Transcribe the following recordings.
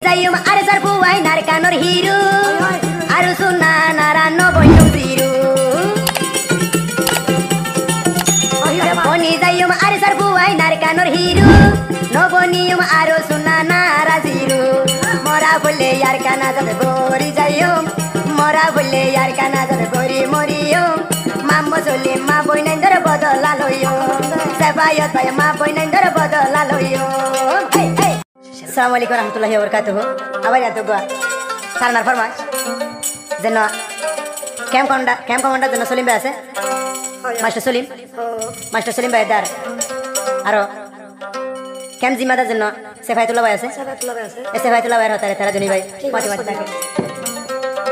Zayum arsar puai narkanor hiru arusuna narano boyum ziru Oni zayum arsar puai narkanor hiru no bonium arusuna naraziru Mora bulle yar kana zat gori zayum Mora bulle yar kana zat gori moriyum Mammo soli ma boinendar bodola loyo Sebayot bay ma boinendar bodola loyo Hey hey Assalamualaikum warahmatullahi wabarakatuh. Abar ya tuh gua. Sarnar farmas. Jenno camp commander jenno Solim bhai ase. Master Solim bhai dar. Aro camp zimmedar jenno Sefaitullah bhai ase. Sefaitullah bhai hotare tara joni bhai. Mati take.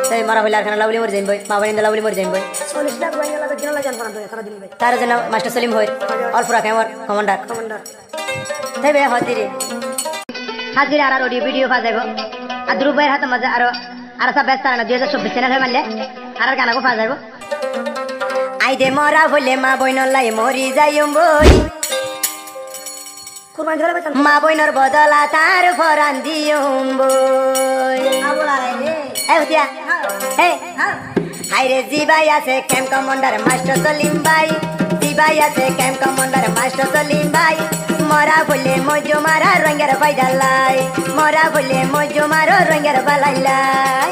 Sei mara hoilar khana lawli mor jain bhai. Ma bani lawli mor jain bhai. 40 lakh bhai la jina la jan fana tara joni bhai. Tara jenno Master Solim bhai. All pura camp commander. Sei bhai hotiri. Hadir arar audio video fazaibo adru bayar hat maza aro arasa bestar na 2024 channel hoy manle arar gana ko fazaibo aide mora bole ma boinor lai mori jayum boy kurban dhore betal ma boinor bodola tar foran dium boy abola re hutiya hey haire jibaya se camp commander Master Solim bhai jibaya se camp commander Master Solim bhai Mora bole mojo mara rangar baidalai Mora bole mojo maro rangar balalai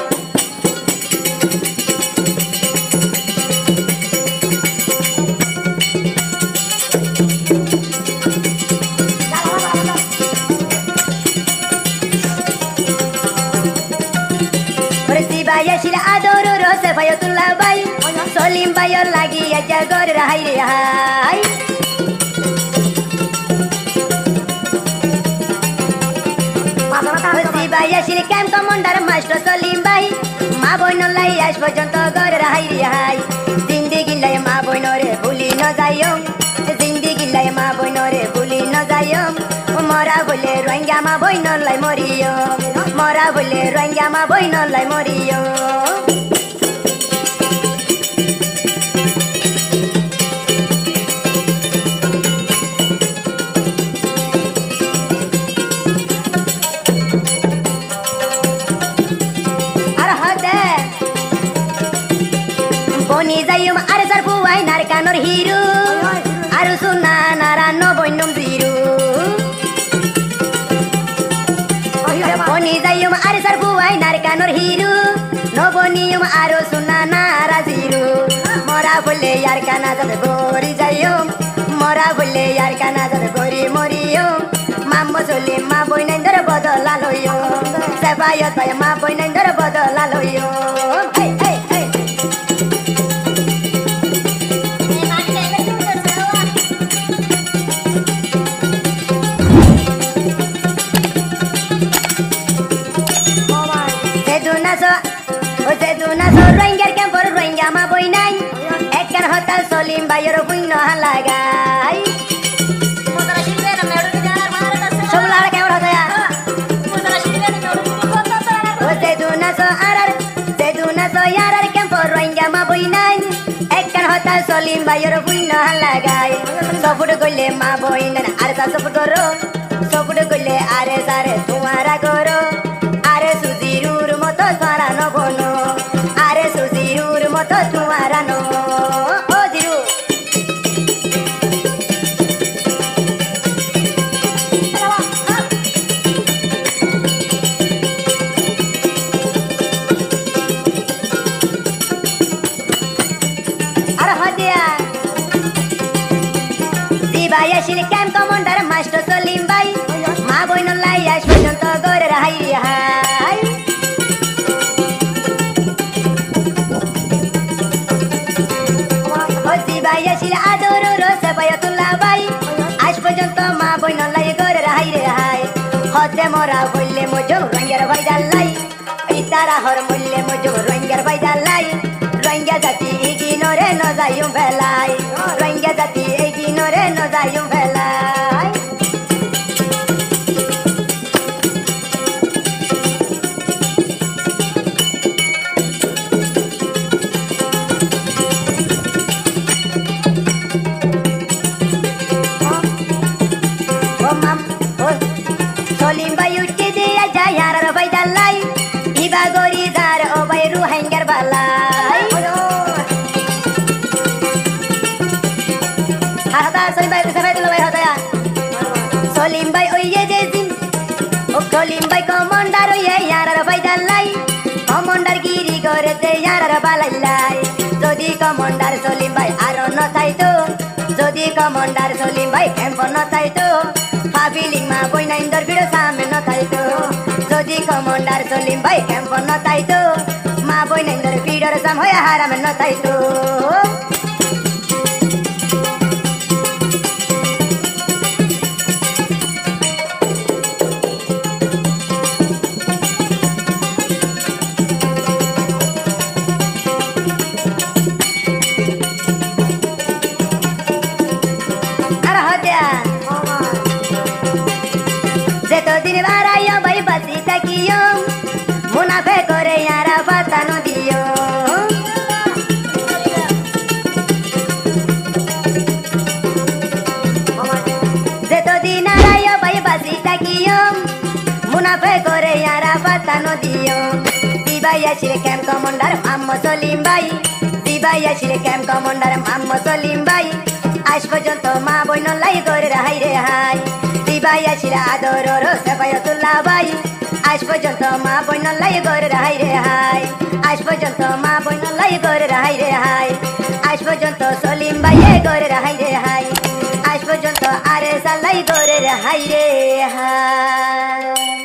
Persibaya shila adoro rose Sefaitullah bhai Solim bhai lagi aja gor rahai rehai Persibaya shil camp commander Master Solim bhai ma boinor lai aaj porjonto gor rahai rehai zindagi lai ma boinore bhuli no jayum zindagi lai ma boinore bhuli no jayum mora bole roingya ma boinor lai moriyo mora bole roingya ma boinor lai moriyo Oni zayum arsar puai narkanor hiru arusuna narano boinum ziru Oni zayum arsar puai narkanor hiru no bonium arusuna naraziru Mora bulle yar kana zat gori zayum Mora bulle yar kana zat gori moriyum Mammo soli ma boinendar bodola loyo Sebayot bay ma boinendar bodola loyo Hey hey hey Seduna so roingar camp for roinga ma boinai ekkan hotel Solim bhai ro buino halagai mudara shilbe na medu ki janar bharat ase soblar kemon hote ya mudara shilbe na medu ki kota tara seduna so yarar camp for roinga ma boinai ekkan hotel Solim bhai ro buino halagai sopud golle ma boinan arsa sopud goro sopud golle are sare tumara goro are suzirur moto twara no bono are suzirur moto twara no o ziru ara hadiya Persibaya shil camp commander Master Solim bhai ma boinor lai aaj porjonto gor rahai rehai Persibaya shil adoro rose Sefaitullah bhai aaj porjonto ma boinor lai gor rahai rehai hote mora bolle mojo rangar baidalai itara hor molle mojo rangar baidalai ranga jati ignore no jayum belai ranga jati ignore no jayum belai Solim bhai utti diya jayar baida হইতে ইয়ার বালাইলাই যদি commander Salim ভাই আর নথাইতো যদি commander Salim ভাই camp নথাইতো ফাবিলিং মা বইনাইন্দর ভিড় সামনে নথাইতো যদি commander Salim ভাই ক্যাম্প নথাইতো মা বইনাইন্দর ভিড়র সাম হয়ে হারামে নথাইতো যেতদিন বাড়াইও ভাই বাঁচি থাকিও মুনাফে করে ইয়ারা বাতানো দিও যেতদিন আড়াইও ভাই বাঁচি থাকিও মুনাফে করে ইয়ারা বাতানো দিও দিবাই আসিরে ক্যাম্প কমান্ডার মাম্মা সলিম ভাই দিবাই আসিরে ক্যাম্প কমান্ডার মাম্মা সলিম ভাই আজ পর্যন্ত মা বইন লাই করে হাই রে হাই দিবাই আসিরা আদর সেফায়তুল্লাহ ভাই আজ পর্যন্ত মা বইন লাই করে হাই রে হাই আজ পর্যন্ত মা বইন লাই করে হাই রে হাই আজ পর্যন্ত সলিম ভাই করে হাই রে হাই আজ পর্যন্ত আরে সালাই করে হাই রে হাই